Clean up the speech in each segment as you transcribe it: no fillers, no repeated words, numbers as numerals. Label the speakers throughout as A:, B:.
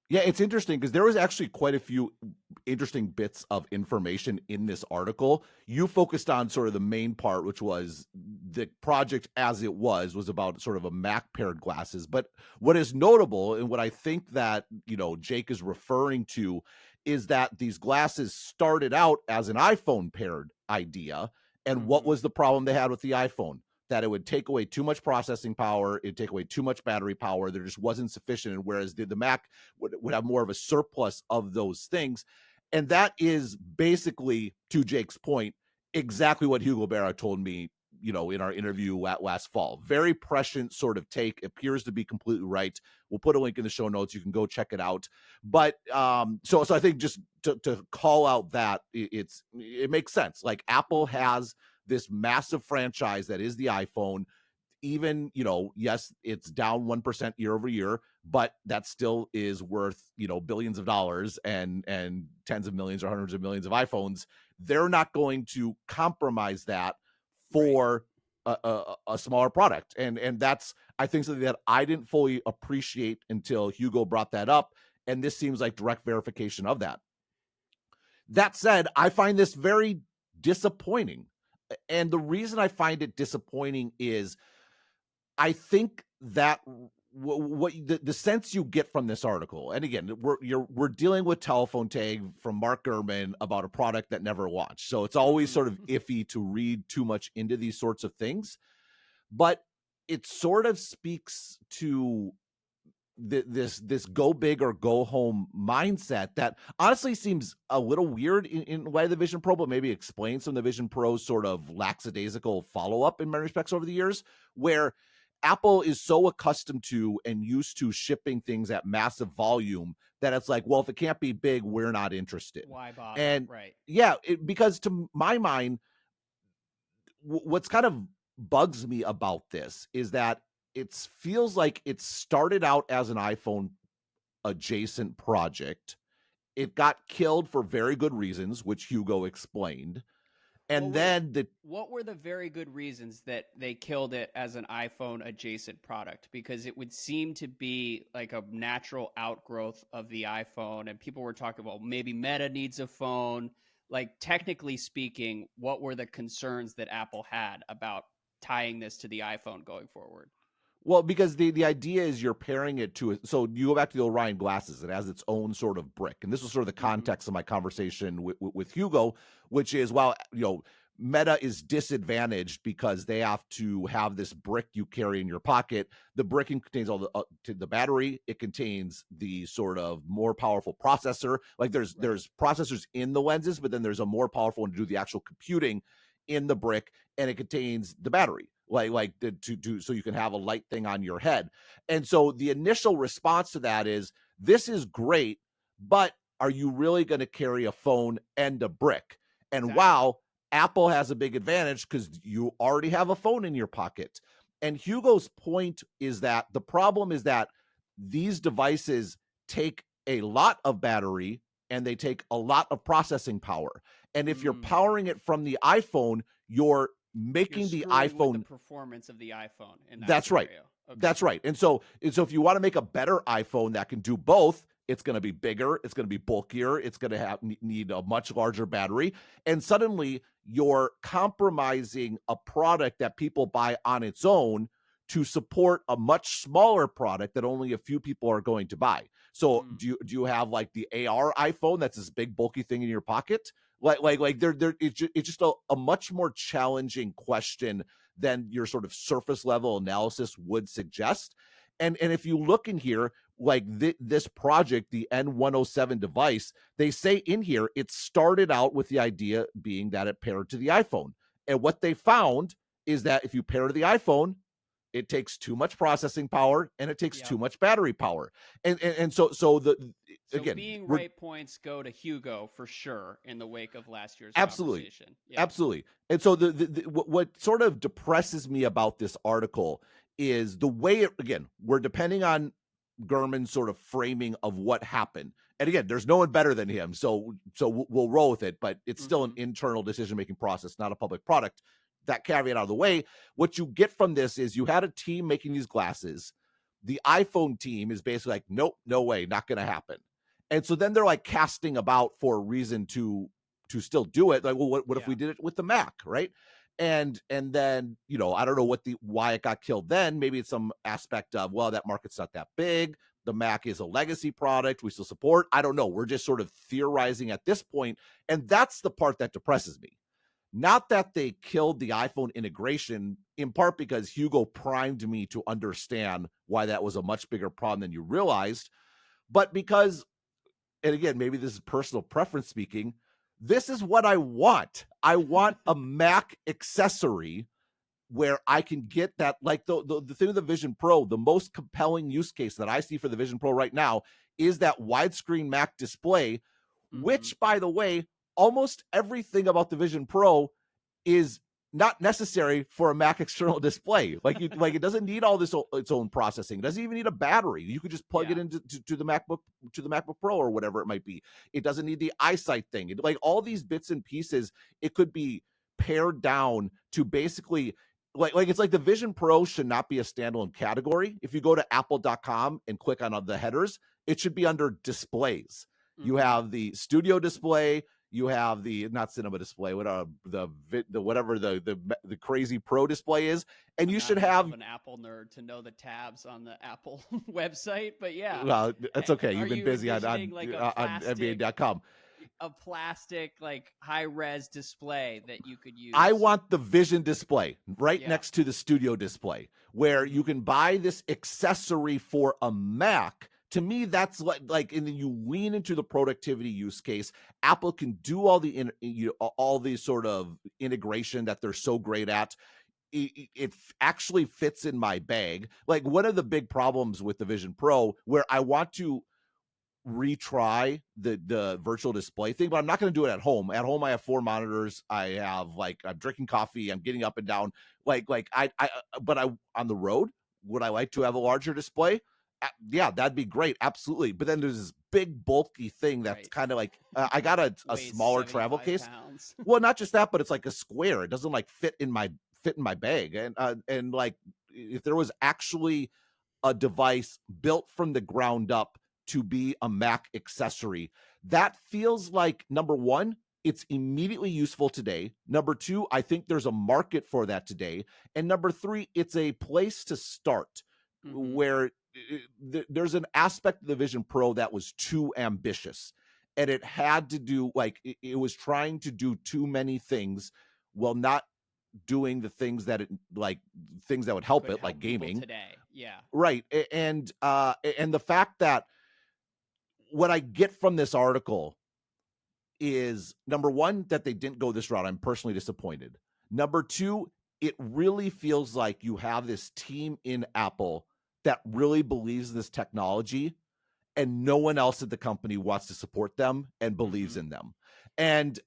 A: Yeah, it's interesting because there was actually quite a few interesting bits of information in this article. You focused on sort of the main part, which was the project as it was about sort of a Mac paired glasses. But what is notable and what I think that, Jake is referring to is that these glasses started out as an iPhone paired idea. And what
B: Mm-hmm.
A: was the problem they had with the iPhone? That it would take away too much processing power, it'd take away too much battery power. There just wasn't sufficient. And whereas the Mac would have more of a surplus of those things. And that is basically, to Jake's point, exactly what Hugo Berra told me, in our interview last fall. Very prescient sort of take. Appears to be completely right. We'll put a link in the show notes. You can go check it out. But so I think just to call out that it makes sense. Like Apple has this massive franchise that is the iPhone. Even, yes, it's down 1% year over year, but that still is worth, billions of dollars and tens of millions or hundreds of millions of iPhones. They're not going to compromise that
B: Right.
A: for a smaller product. And that's, I think, something that I didn't fully appreciate until Hugo brought that up. And this seems like direct verification of that. That said, I find this very disappointing. And the reason I find it disappointing is I think that what the sense you get from this article, and again, we're dealing with telephone tag from Mark Gurman about a product that never launched, so it's always sort of
B: Mm-hmm.
A: iffy to read too much into these sorts of things. But it sort of speaks to this go big or go home mindset that honestly seems a little weird in light of the Vision Pro, but maybe explains some of the Vision Pro's sort of lackadaisical follow-up in many respects over the years, where Apple is so accustomed to and used to shipping things at massive volume that it's like, well, if it can't be big, we're not interested.
B: Why bother?
A: And
B: Right.
A: yeah, because to my mind, what's kind of bugs me about this is that it feels like it started out as an iPhone adjacent project. It got killed for very good reasons, which Hugo explained.
B: Well,
A: And
B: wait.
A: then the
B: What were the very good reasons that they killed it as an iPhone adjacent product? Because it would seem to be like a natural outgrowth of the iPhone. And people were talking about maybe Meta needs a phone. Like, technically speaking, what were the concerns that Apple had about tying this to the iPhone going forward?
A: well, because the idea is you're pairing it to it. So you go back to the Orion glasses, it has its own sort of brick. And this was sort of the
B: Mm-hmm.
A: context of my conversation with Hugo, which is, well, Meta is disadvantaged because they have to have this brick you carry in your pocket. The brick contains all the battery. It contains the sort of more powerful processor. Like
B: Right.
A: there's processors in the lenses, but then there's a more powerful one to do the actual computing in the brick, and it contains the battery. To so you can have a light thing on your head. And so the initial response to that is, this is great, but are you really going to carry a phone and a brick? And
B: Exactly.
A: wow, Apple has a big advantage because you already have a phone in your pocket. And Hugo's point is that the problem is that these devices take a lot of battery and they take a lot of processing power. And if you're
B: Mm.
A: powering it from the iPhone, you're
B: You're
A: making the
B: screwing with the
A: iPhone.
B: performance of the iPhone in that
A: That's right.
B: scenario. Okay.
A: That's right. And so if you want to make a better iPhone that can do both, it's going to be bigger, it's going to be bulkier, it's going to have need a much larger battery, and suddenly you're compromising a product that people buy on its own to support a much smaller product that only a few people are going to buy. So
B: Mm.
A: do you have like the AR iPhone that's this big bulky thing in your pocket? Like there it's just a much more challenging question than your sort of surface level analysis would suggest. And if you look in here, like this project, the N107 device, they say in here it started out with the idea being that it paired to the iPhone. And what they found is that if you pair to the iPhone, it takes too much processing power and it takes too
B: Yep.
A: much battery power. And so the
B: So
A: again,
B: being
A: we're
B: right points go to Hugo for sure in the wake of last year's
A: absolutely.
B: conversation. Yeah.
A: Absolutely. And so what sort of depresses me about this article is the way again, we're depending on Gurman's sort of framing of what happened. And again, there's no one better than him. So we'll roll with it, but it's still an
B: Mm-hmm.
A: internal decision-making process, not a public product. That caveat out of the way, what you get from this is you had a team making these glasses. The iPhone team is basically like, nope, no way, not going to happen. And so then they're like casting about for a reason to still do it. Like, well, what if we
B: Yeah.
A: did it with the Mac, right? And then, I don't know why it got killed then. Maybe it's some aspect of, well, that market's not that big. The Mac is a legacy product we still support. I don't know. We're just sort of theorizing at this point, and that's the part that depresses me. Not that they killed the iPhone integration, in part because Hugo primed me to understand why that was a much bigger problem than you realized, but because, and again, maybe this is personal preference speaking, this is what I want. I want a Mac accessory where I can get that, like the thing with the Vision Pro, the most compelling use case that I see for the Vision Pro right now is that widescreen Mac display,
B: Mm-hmm.
A: which, by the way, almost everything about the Vision Pro is not necessary for a Mac external display. Like it doesn't need all this its own processing. It doesn't even need a battery. You could just plug it
B: Yeah.
A: into to the MacBook Pro or whatever it might be. It doesn't need the eyesight thing. Like all these bits and pieces, it could be pared down to basically like it's like the Vision Pro should not be a standalone category. If you go to apple.com and click on the headers, it should be under displays. You
B: Mm-hmm.
A: have the studio display, you have the not cinema display, what the whatever the crazy pro display is, and
B: I'm
A: you
B: not
A: should
B: enough
A: have,
B: of an Apple nerd to know the tabs on the Apple website, but yeah.
A: well, that's okay.
B: Are
A: You've been
B: you
A: busy
B: envisioning like
A: on NBA.com.
B: a plastic like high res display that you could
A: I
B: use?
A: want the Vision display right
B: Yeah.
A: next to the studio display where you
B: Mm-hmm.
A: can buy this accessory for a Mac. To me, that's like, and then you lean into the productivity use case. Apple can do all these sort of integration that they're so great at. It actually fits in my bag. Like one of the big problems with the Vision Pro, where I want to retry the virtual display thing, but I'm not going to do it at home. At home, I have 4 monitors. I have I'm drinking coffee. I'm getting up and down. But I on the road, would I like to have a larger display? Yeah, that'd be great. Absolutely. But then there's this big bulky thing that's
B: Right.
A: kind of like I got a
B: Weighs
A: smaller travel
B: 75
A: case.
B: pounds.
A: Well, not just that, but it's like a square. It doesn't like fit in my bag. And like if there was actually a device built from the ground up to be a Mac accessory, that feels like, number one, it's immediately useful today. Number two, I think there's a market for that today. And number three, it's a place to start
B: Mm-hmm.
A: where there's an aspect of the Vision Pro that was too ambitious. And it had to do, like, it was trying to do too many things while not doing the things that things that would help
B: Could
A: it, like
B: help people
A: gaming.
B: today. Yeah.
A: Right. And the fact that what I get from this article is, number one, that they didn't go this route. I'm personally disappointed. Number two, it really feels like you have this team in Apple that really believes in this technology and no one else at the company wants to support them and believes
B: Mm-hmm.
A: in them. And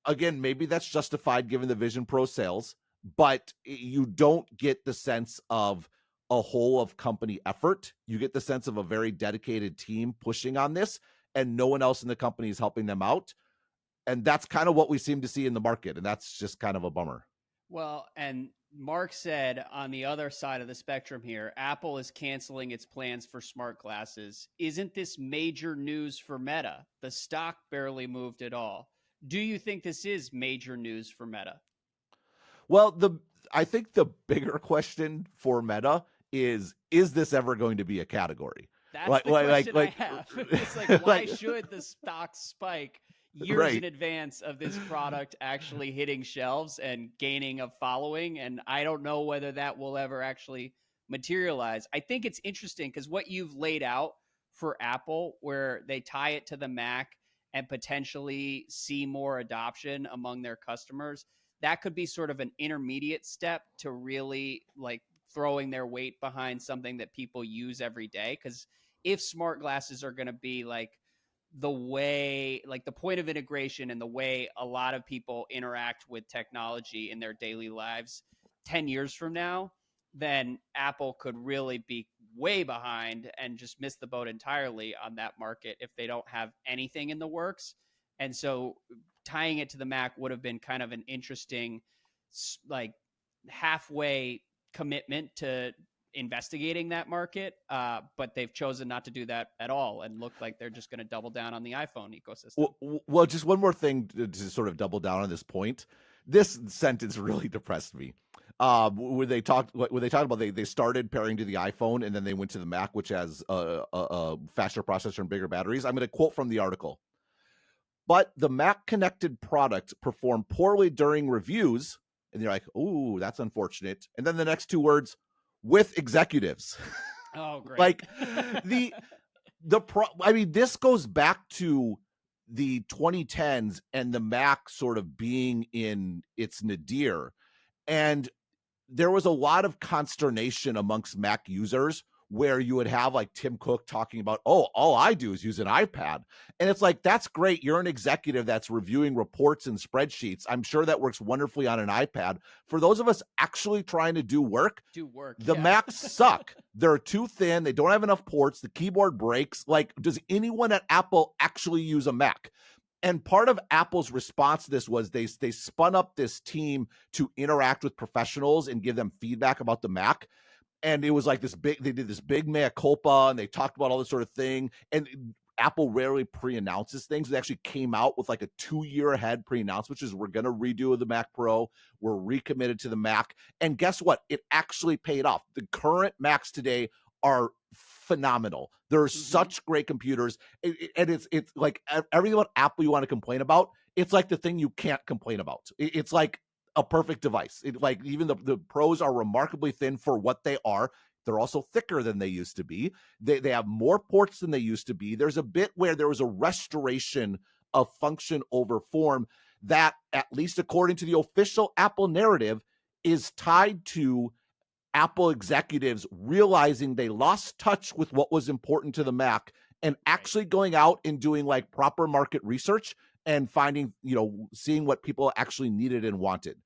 A: again, maybe that's justified given the Vision Pro sales, but you don't get the sense of a whole of company effort. You get the sense of a very dedicated team pushing on this, and no one else in the company is helping them out. And that's kind of what we seem to see in the market, and that's just kind of a bummer.
B: Well, and Mark said on the other side of the spectrum here, Apple is canceling its plans for smart glasses. Isn't this major news for Meta? The stock barely moved at all. Do you think this is major news for Meta?
A: Well, I think the bigger question for Meta is this ever going to be a category?
B: That's the question I have. It's like, why
A: like
B: should the stock spike years in
A: right.
B: advance of this product actually hitting shelves and gaining a following? And I don't know whether that will ever actually materialize. I think it's interesting because what you've laid out for Apple, where they tie it to the Mac and potentially see more adoption among their customers, that could be sort of an intermediate step to really like throwing their weight behind something that people use every day. Because if smart glasses are going to be like the way, like the point of integration and the way a lot of people interact with technology in their daily lives 10 years from now, then Apple could really be way behind and just miss the boat entirely on that market if they don't have anything in the works. And so tying it to the Mac would have been kind of an interesting, like, halfway commitment to investigating that market, but they've chosen not to do that at all and look like they're just going to double down on the iPhone ecosystem.
A: Well, just one more thing to sort of double down on this point. This sentence really depressed me. When they talked about they started pairing to the iPhone and then they went to the Mac, which has a faster processor and bigger batteries. I'm going to quote from the article. But the Mac connected product performed poorly during reviews, and you're like, "Ooh, that's unfortunate." And then the next two words, with executives.
B: Oh, great!
A: Like I mean, this goes back to the 2010s and the Mac sort of being in its nadir, and there was a lot of consternation amongst Mac users where you would have like Tim Cook talking about, oh, all I do is use an iPad. And it's like, that's great. You're an executive that's reviewing reports and spreadsheets. I'm sure that works wonderfully on an iPad. For those of us actually trying to do work, the
B: yeah.
A: Macs suck. They're too thin. They don't have enough ports. The keyboard breaks. Like, does anyone at Apple actually use a Mac? And part of Apple's response to this was they spun up this team to interact with professionals and give them feedback about the Mac. And it was like they did this big mea culpa and they talked about all this sort of thing. And Apple rarely pre-announces things. They actually came out with like a 2-year ahead pre-announce, which is we're going to redo the Mac Pro. We're recommitted to the Mac. And guess what? It actually paid off. The current Macs today are phenomenal. They're such great computers. And it's like everything about Apple you want to complain about, it's like the thing you can't complain about. It's like a perfect device. Like even the Pros are remarkably thin for what they are. They're also thicker than they used to be. They have more ports than they used to be. There's a bit where there was a restoration of function over form that, at least according to the official Apple narrative, is tied to Apple executives realizing they lost touch with what was important to the Mac and actually going out and doing like proper market research and finding, seeing what people actually needed and wanted.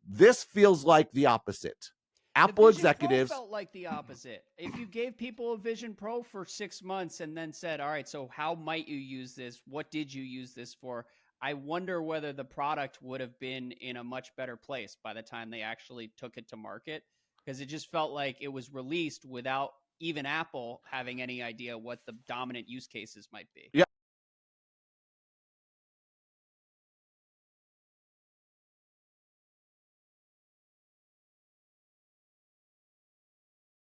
A: This feels like the opposite. Apple
B: the Vision
A: executives
B: Pro felt like the opposite. If you gave people a Vision Pro for 6 months and then said, all right, so how might you use this? What did you use this for? I wonder whether the product would have been in a much better place by the time they actually took it to market, because it just felt like it was released without even Apple having any idea what the dominant use cases might be.
A: Yeah,